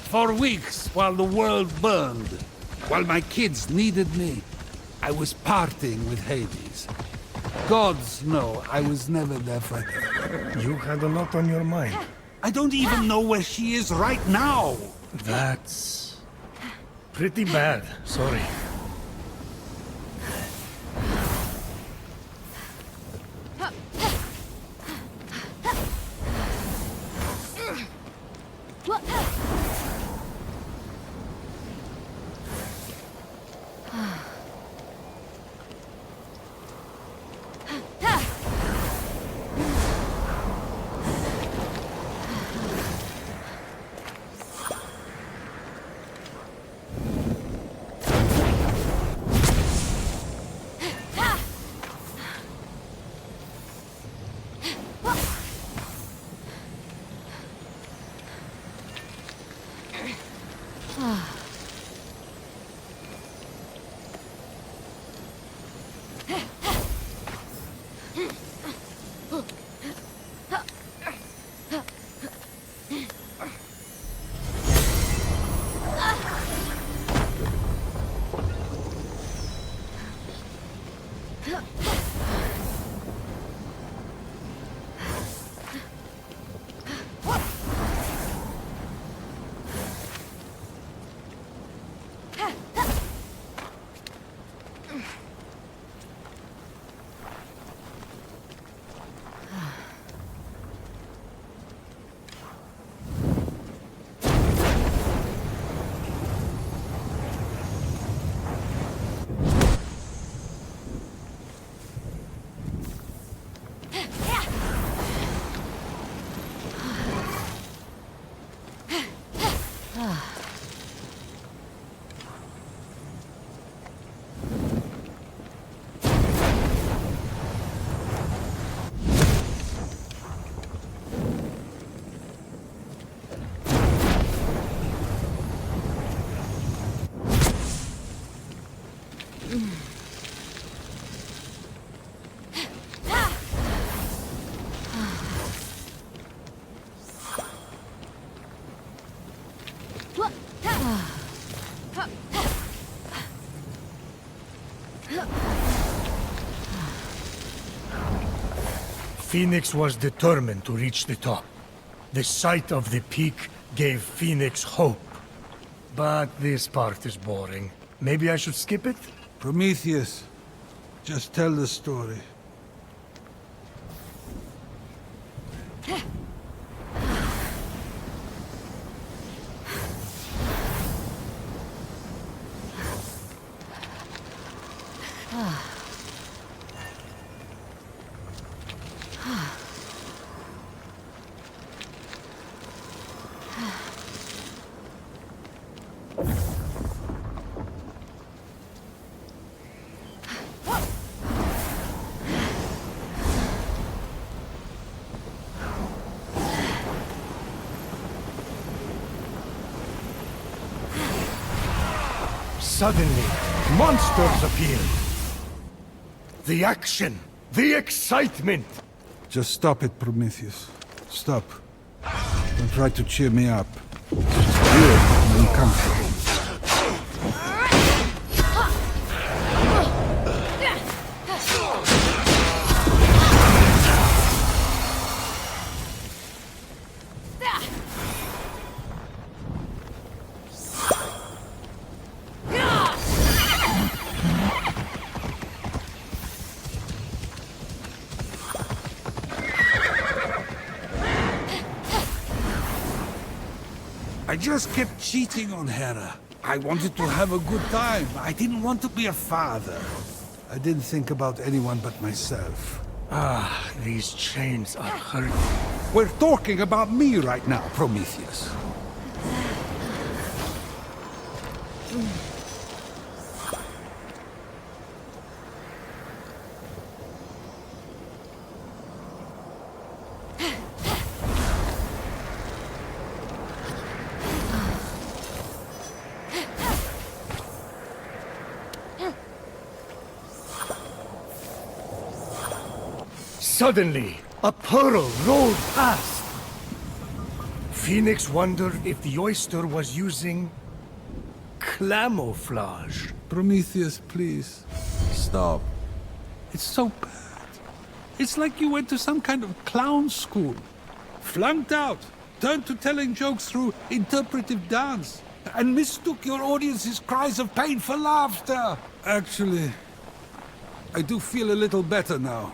For weeks, while the world burned, while my kids needed me, I was partying with Hades. Gods know I was never there for her. You had a lot on your mind. I don't even know where she is right now. That's pretty bad. Sorry. Fenyx was determined to reach the top. The sight of the peak gave Fenyx hope. But this part is boring. Maybe I should skip it? Prometheus, just tell the story. Suddenly, monsters appeared. The action, the excitement. Just stop it, Prometheus. Stop. Don't try to cheer me up. Just feel uncomfortable. I just kept cheating on Hera. I wanted to have a good time. I didn't want to be a father. I didn't think about anyone but myself. Ah, these chains are hurting. We're talking about me right now, Prometheus. Suddenly, a pearl rolled past. Fenyx wondered if the oyster was using camouflage. Prometheus, please. Stop. It's so bad. It's like you went to some kind of clown school. Flunked out, turned to telling jokes through interpretive dance, and mistook your audience's cries of pain for laughter. Actually, I do feel a little better now.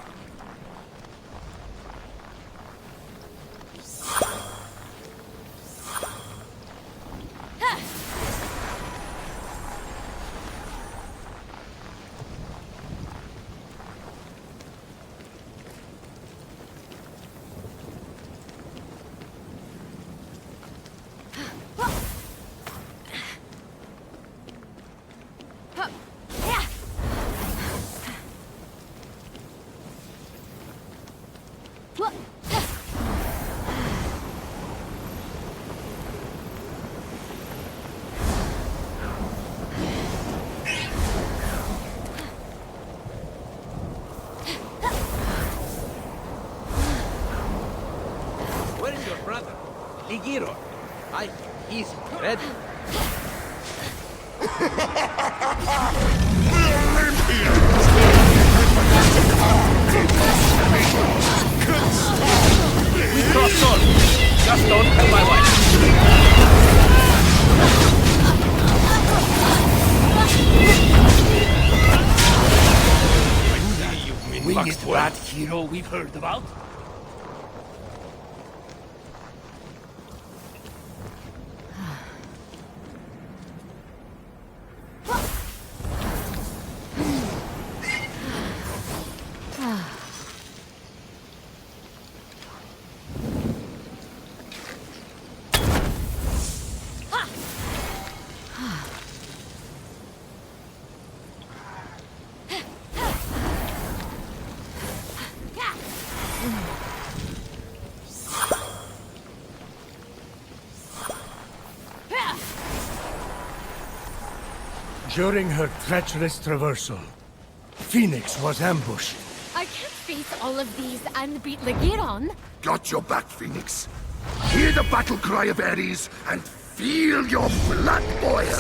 Where's your brother? Ligiro. I think he's ready. We cross swords. Just don't tell my wife. Winged rat hero we've heard about? During her treacherous traversal, Fenyx was ambushed. I can't face all of these and beat Ligiron. Got your back, Fenyx. Hear the battle cry of Ares and feel your blood boil.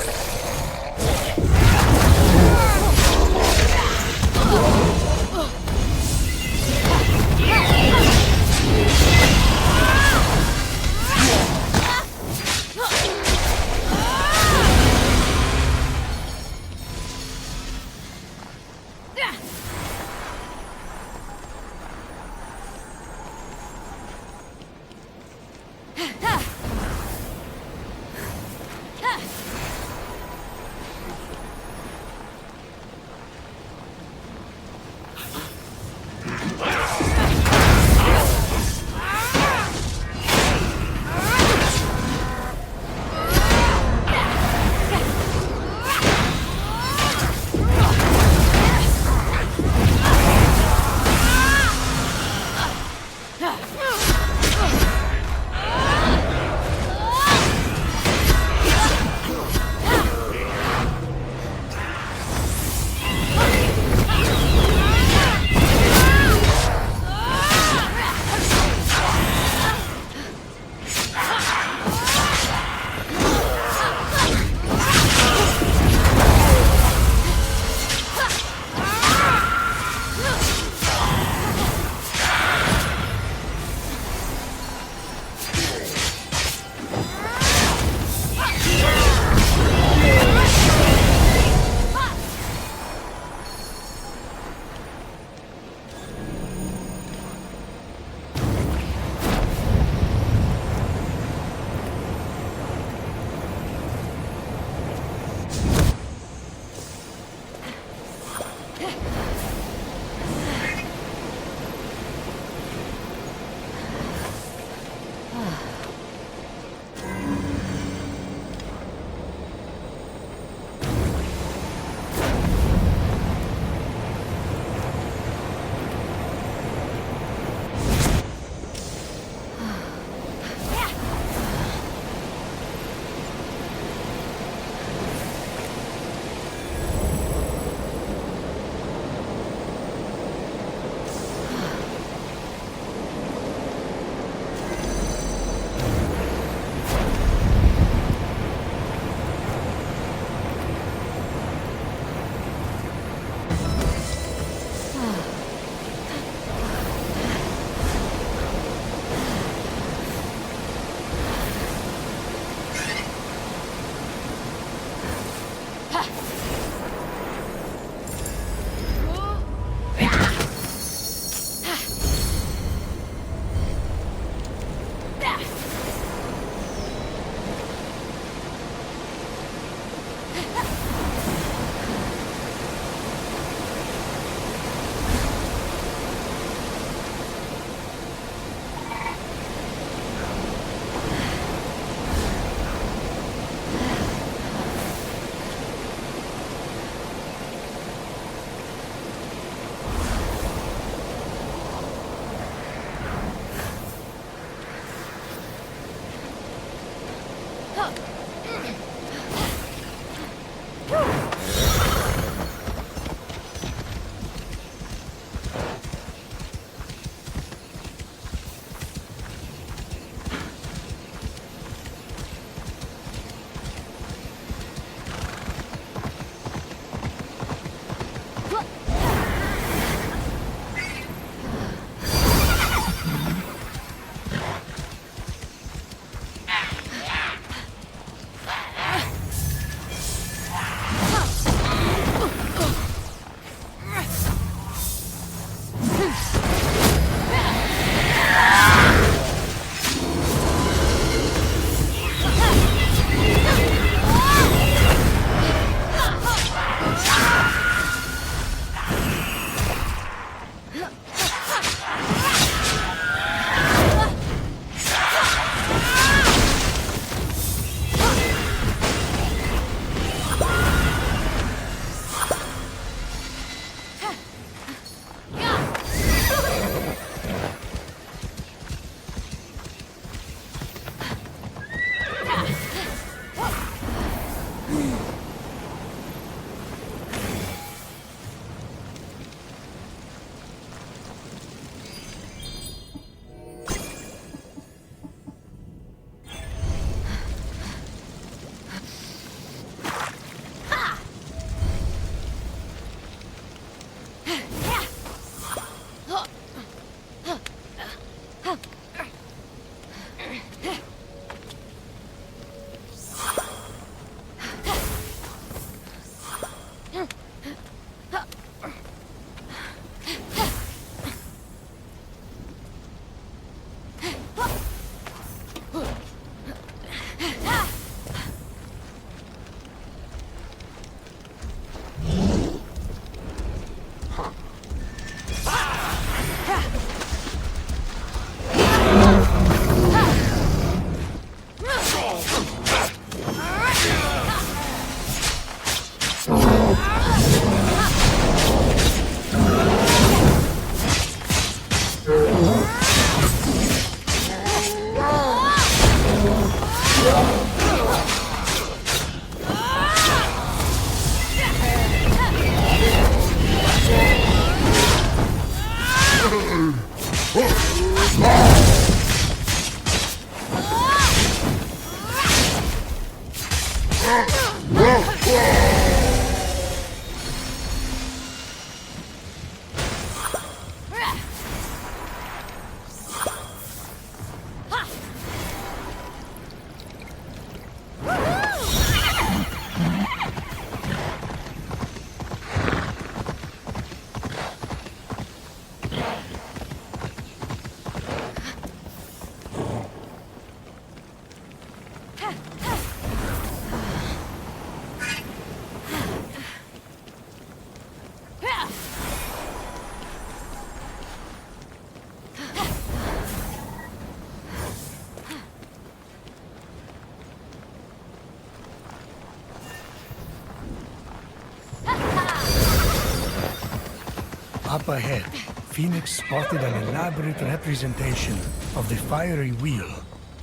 Up ahead, Phoenix spotted an elaborate representation of the fiery wheel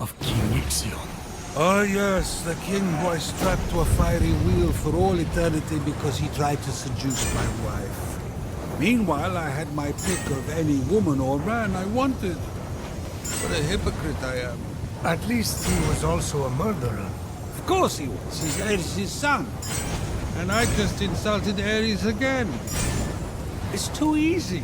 of King Ixion. Oh yes, the king was strapped to a fiery wheel for all eternity because he tried to seduce my wife. Meanwhile, I had my pick of any woman or man I wanted. What a hypocrite I am. At least he was also a murderer. Of course he was. He's Ares' son. And I just insulted Ares again. It's too easy.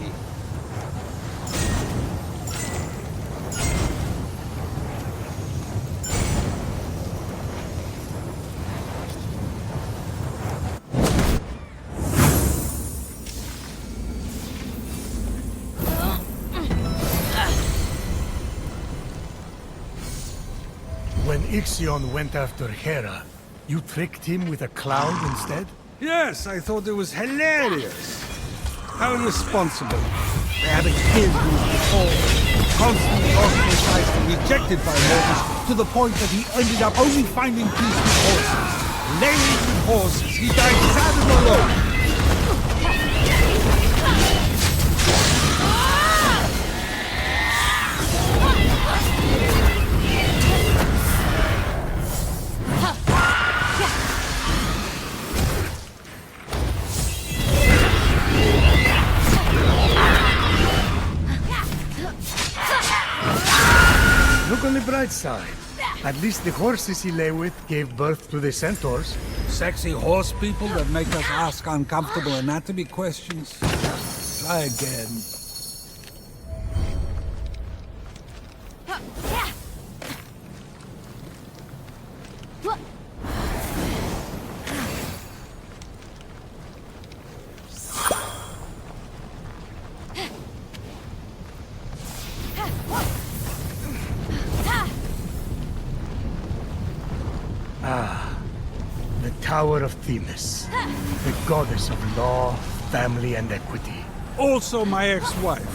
When Ixion went after Hera, you tricked him with a cloud instead? Yes, I thought it was hilarious. How irresponsible. They had a kid who was constantly ostracized and rejected by mortals to the point that he ended up only finding peace with horses. Laden with horses, he died sad and alone. Look on the bright side. At least the horses he lay with gave birth to the centaurs. Sexy horse people that make us ask uncomfortable anatomy questions. Try again. The Tower of Themis. The goddess of law, family, and equity. Also my ex-wife.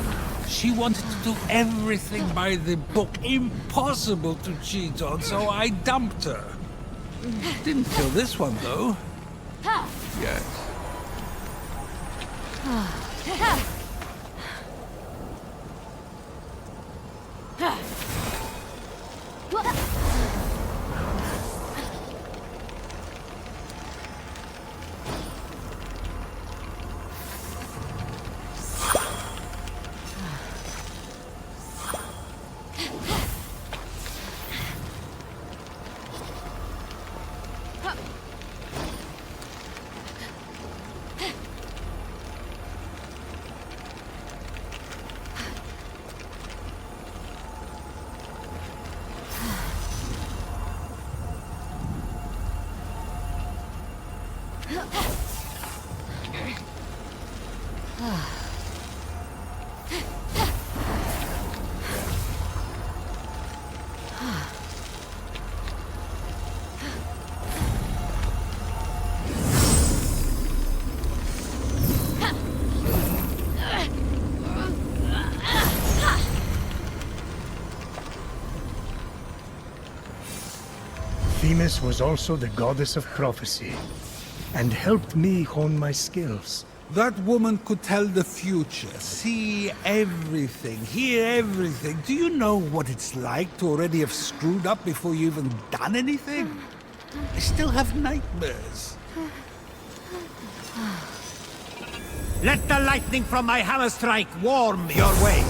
She wanted to do everything by the book. Impossible to cheat on, so I dumped her. Didn't kill this one, though. Yes. Themis was also the goddess of prophecy, and helped me hone my skills. That woman could tell the future, see everything, hear everything. Do you know what it's like to already have screwed up before you even done anything? I still have nightmares. Let the lightning from my hammer strike warm your way.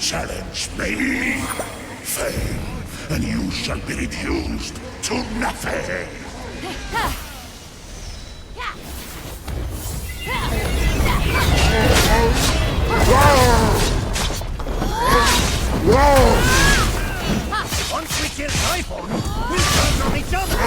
Challenge me, fail, and you shall be reduced to nothing. Once we kill Typhon, we'll turn on each other.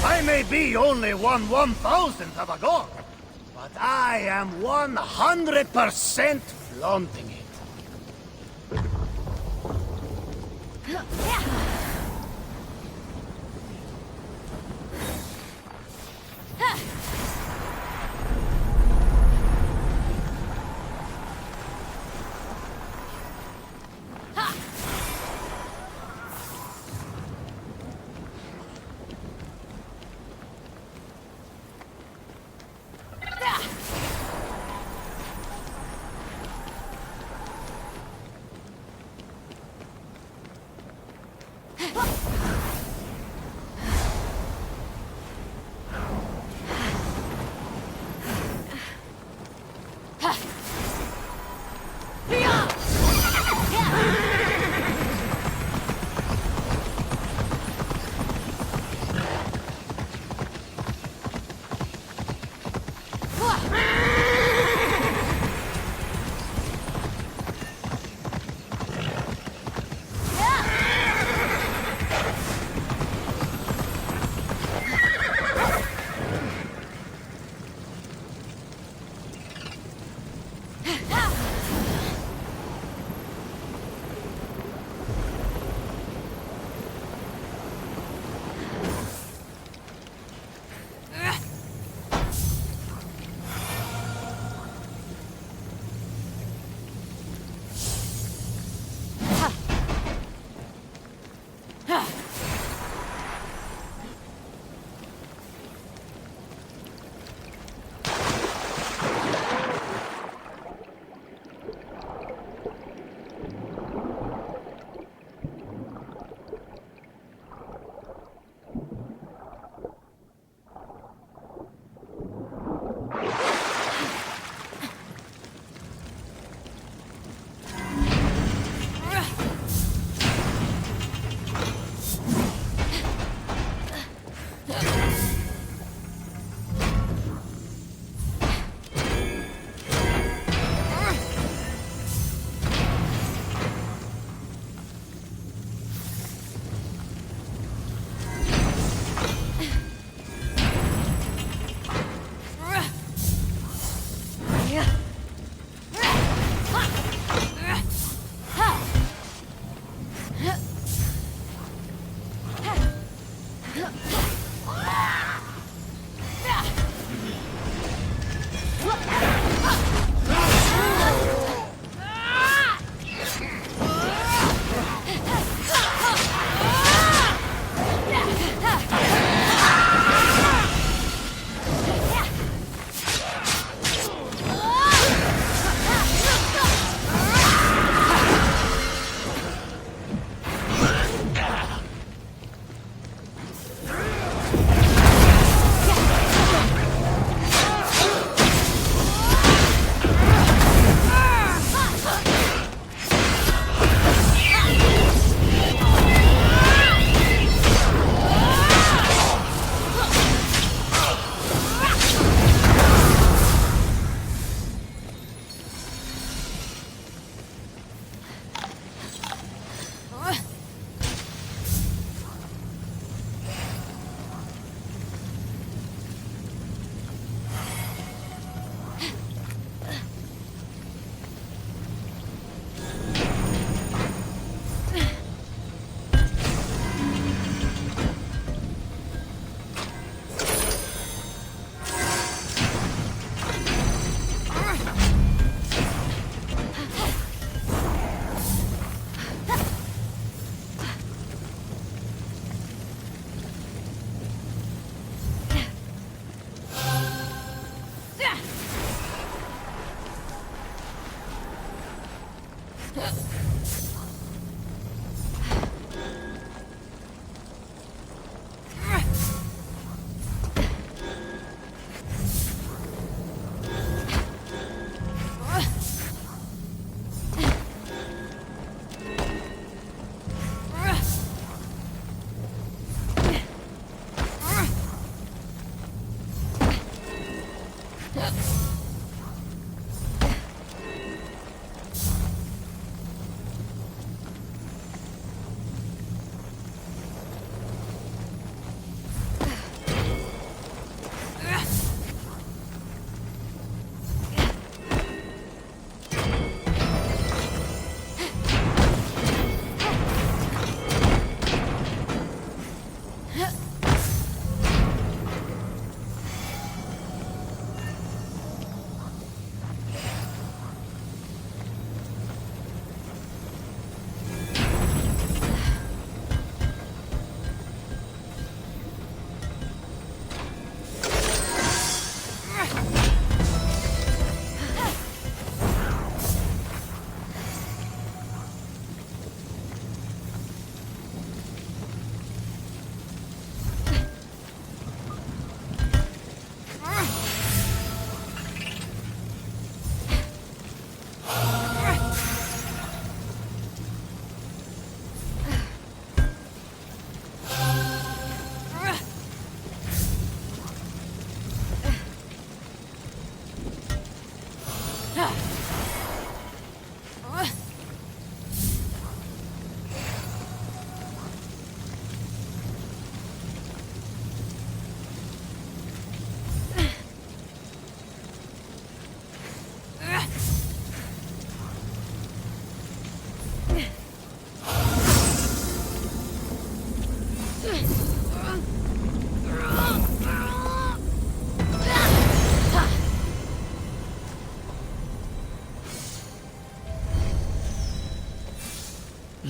I may be only 1/1000th of a god, but I am 100% flaunting it.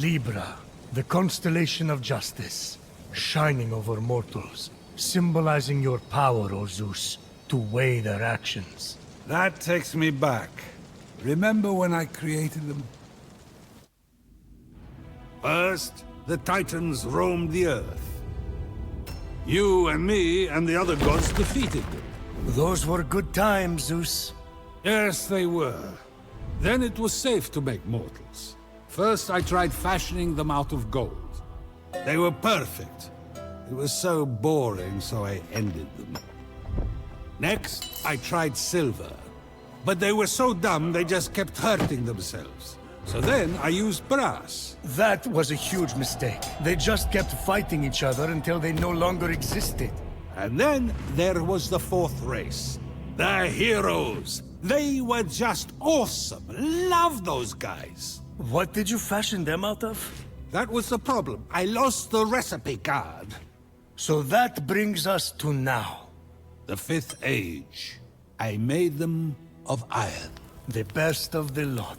Libra, the constellation of justice, shining over mortals, symbolizing your power, O Zeus, to weigh their actions. That takes me back. Remember when I created them? First, the Titans roamed the Earth. You and me and the other gods defeated them. Those were good times, Zeus. Yes, they were. Then it was safe to make mortals. First, I tried fashioning them out of gold. They were perfect. It was so boring, so I ended them. Next, I tried silver. But they were so dumb, they just kept hurting themselves. So then, I used brass. That was a huge mistake. They just kept fighting each other until they no longer existed. And then, there was the fourth race. The heroes. They were just awesome. Love those guys. What did you fashion them out of? That was the problem. I lost the recipe card. So that brings us to now. The Fifth Age. I made them of iron. The best of the lot.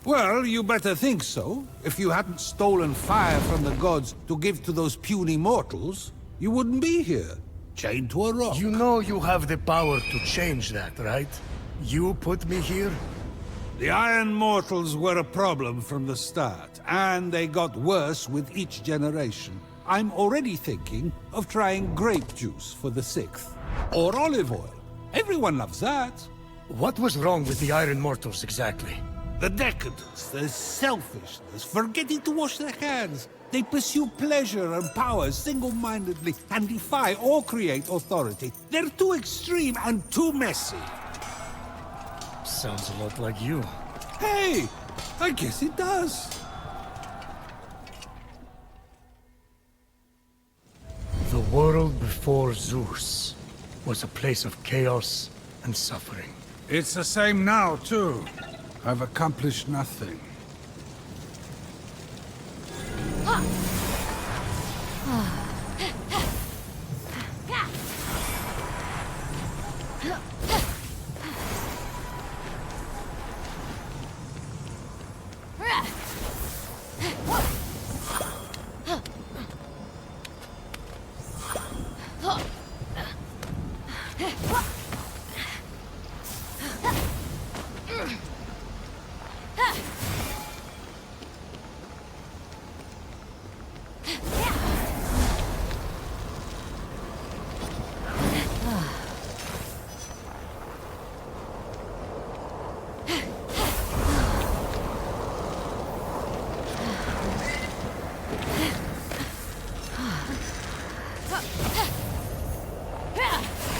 Well, you better think so. If you hadn't stolen fire from the gods to give to those puny mortals, you wouldn't be here, chained to a rock. You know you have the power to change that, right? You put me here? The Iron Mortals were a problem from the start, and they got worse with each generation. I'm already thinking of trying grape juice for the 6th. Or olive oil. Everyone loves that. What was wrong with the Iron Mortals exactly? The decadence, the selfishness, forgetting to wash their hands. They pursue pleasure and power single-mindedly and defy or create authority. They're too extreme and too messy. Sounds a lot like you. Hey, I guess it does. The world before Zeus was a place of chaos and suffering. It's the same now, too. I've accomplished nothing.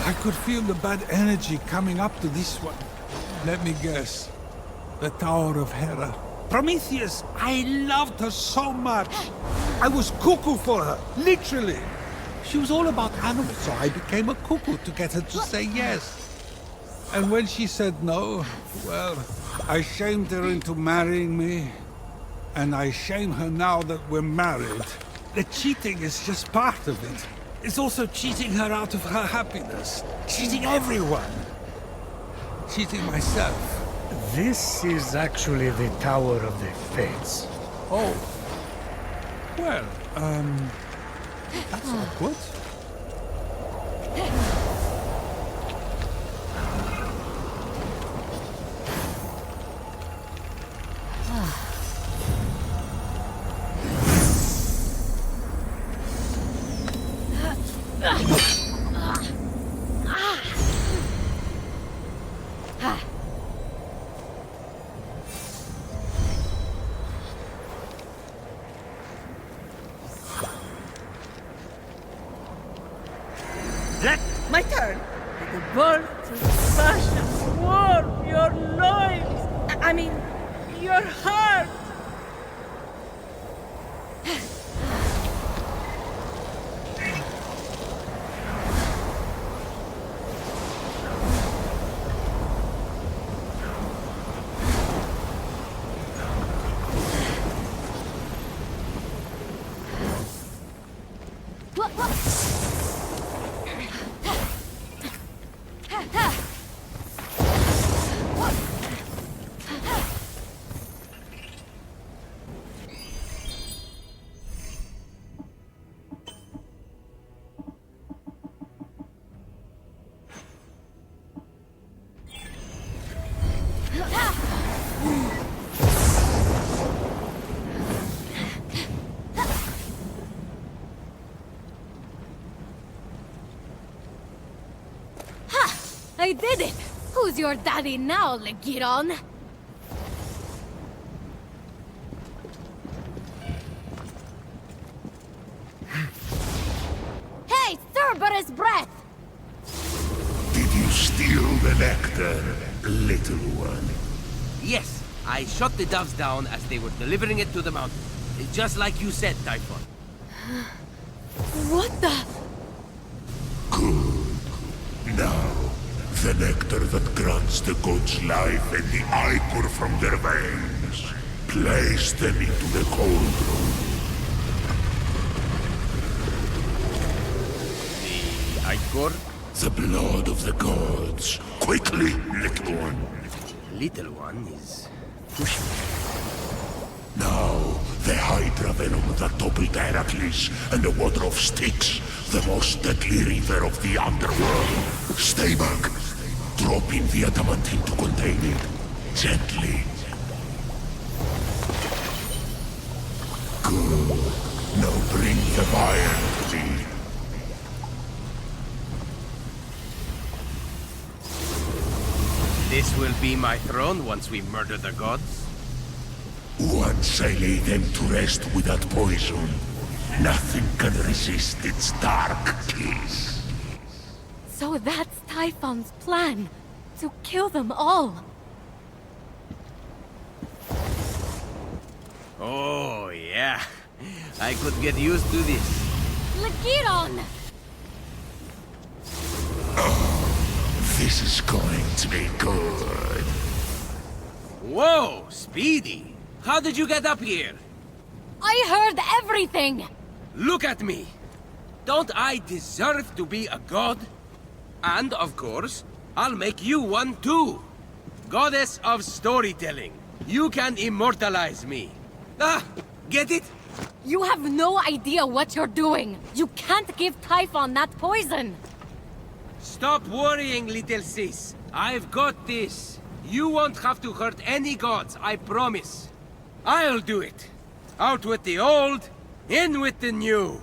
I could feel the bad energy coming up to this one. Let me guess. The Tower of Hera. Prometheus! I loved her so much! I was cuckoo for her, literally! She was all about animals, so I became a cuckoo to get her to say yes. And when she said no, well, I shamed her into marrying me. And I shame her now that we're married. The cheating is just part of it. It's also cheating her out of her happiness. Cheating everyone. Cheating myself. This is actually the Tower of the Fates. Oh. Well, that's awkward. My turn. The bolt of passion warm your loins. I mean, your heart. I did it! Who's your daddy now, Legiron? Hey, Cerberus breath! Did you steal the nectar, little one? Yes, I shot the doves down as they were delivering it to the mountain. Just like you said, Typhon. What the? Good. Now, The nectar that grants the gods life and the ichor from their veins. Place them into the cauldron. The ichor? The blood of the gods. Quickly, little one. Little one is pushing. Now, the Hydra venom that toppled Heracles and the water of Styx, the most deadly river of the underworld. Stay back. Drop in the adamantine to contain it. Gently. Good. Now bring the fire to me. This will be my throne once we murder the gods? Once I lay them to rest with that poison, nothing can resist its dark kiss. So that's Typhon's plan. To kill them all. Oh, yeah. I could get used to this. Lagiron! This is going to be good. Whoa, Speedy! How did you get up here? I heard everything! Look at me! Don't I deserve to be a god? And, of course, I'll make you one too! Goddess of storytelling. You can immortalize me. Ah, get it? You have no idea what you're doing! You can't give Typhon that poison! Stop worrying, little sis. I've got this. You won't have to hurt any gods, I promise. I'll do it. Out with the old, in with the new.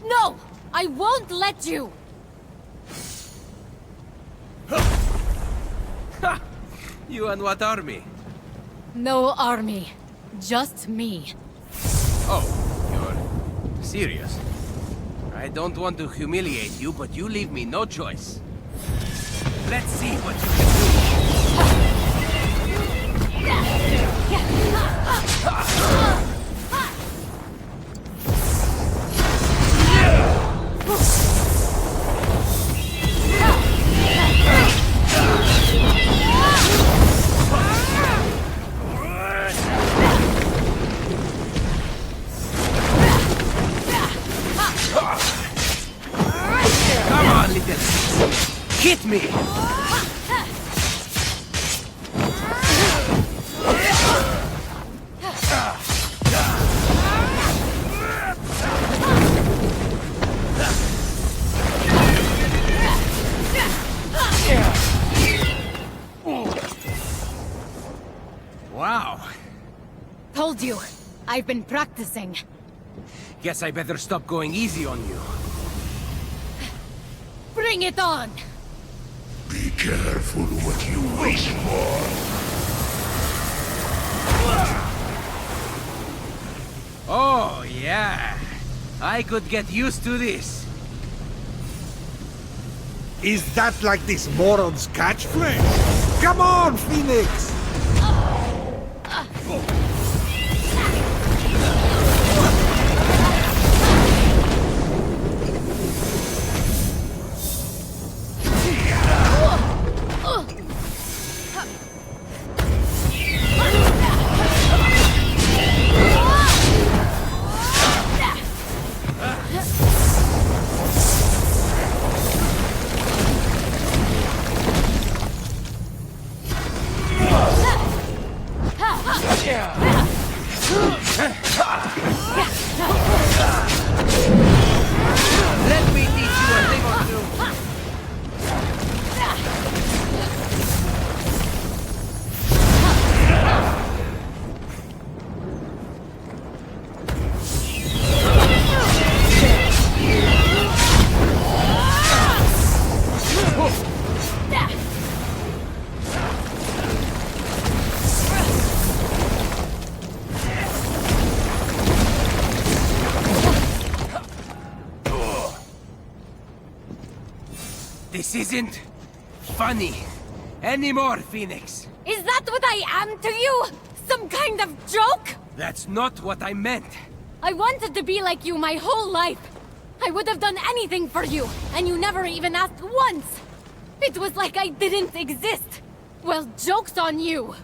No! I won't let you! Ha! You and what army? No army. Just me. Oh, you're serious? I don't want to humiliate you, but you leave me no choice. Let's see what you Come on, little sis. Hit me! Wow. Told you. I've been practicing. Guess I better stop going easy on you. Bring it on! Be careful what you wish for. Oh, yeah. I could get used to this. Is that like this moron's catchphrase? Come on, Phoenix! Let me teach you a thing or two. This isn't funny anymore, Phoenix. Is that what I am to you? Some kind of joke? That's not what I meant. I wanted to be like you my whole life. I would have done anything for you, and you never even asked once. It was like I didn't exist. Well, joke's on you.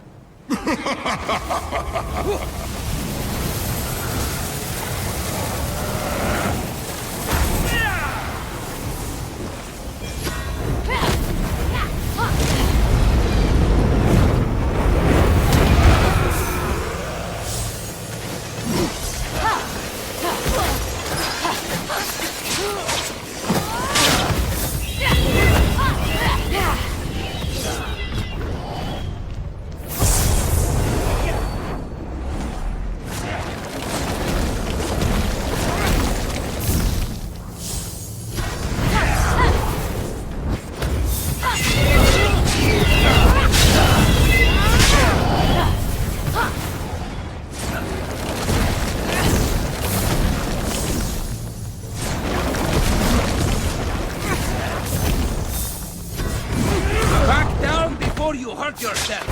You hurt yourself.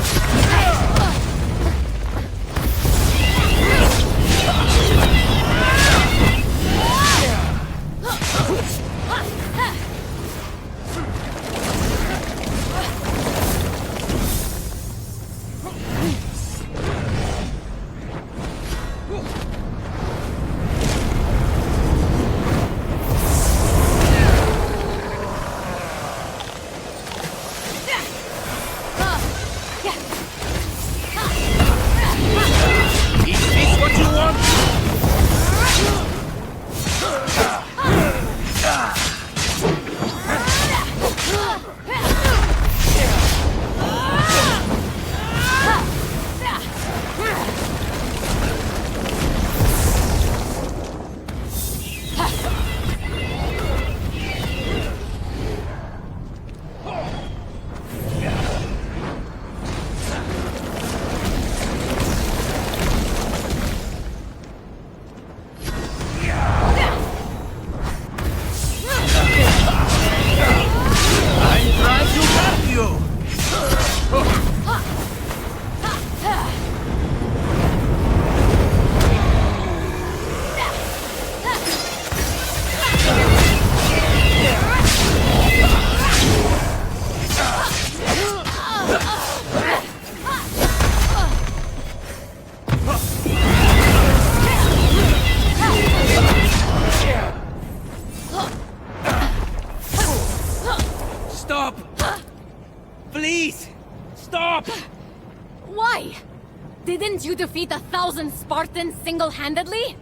Didn't you defeat 1,000 Spartans single-handedly?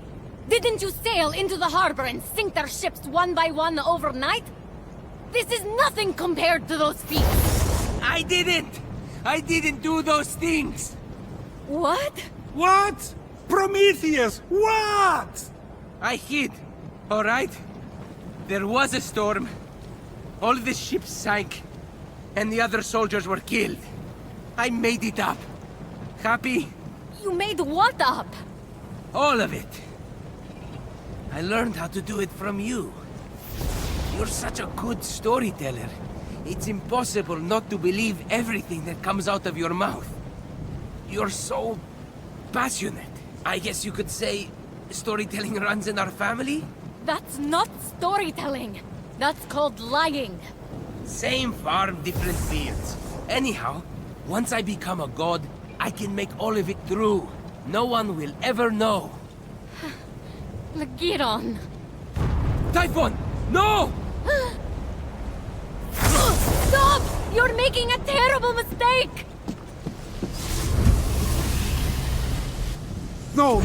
Didn't you sail into the harbor and sink their ships one by one overnight? This is nothing compared to those feats. I didn't do those things. What? What? Prometheus, what? I hid, all right? There was a storm. All the ships sank, and the other soldiers were killed. I made it up. Happy? You made what up? All of it. I learned how to do it from you. You're such a good storyteller. It's impossible not to believe everything that comes out of your mouth. You're so passionate. I guess you could say storytelling runs in our family? That's not storytelling. That's called lying. Same farm, different fields. Anyhow, once I become a god, I can make all of it true. No one will ever know. Lagiron. Typhon! No! Stop! You're making a terrible mistake! No.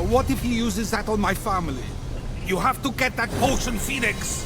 What if he uses that on my family? You have to get that potion, Phoenix!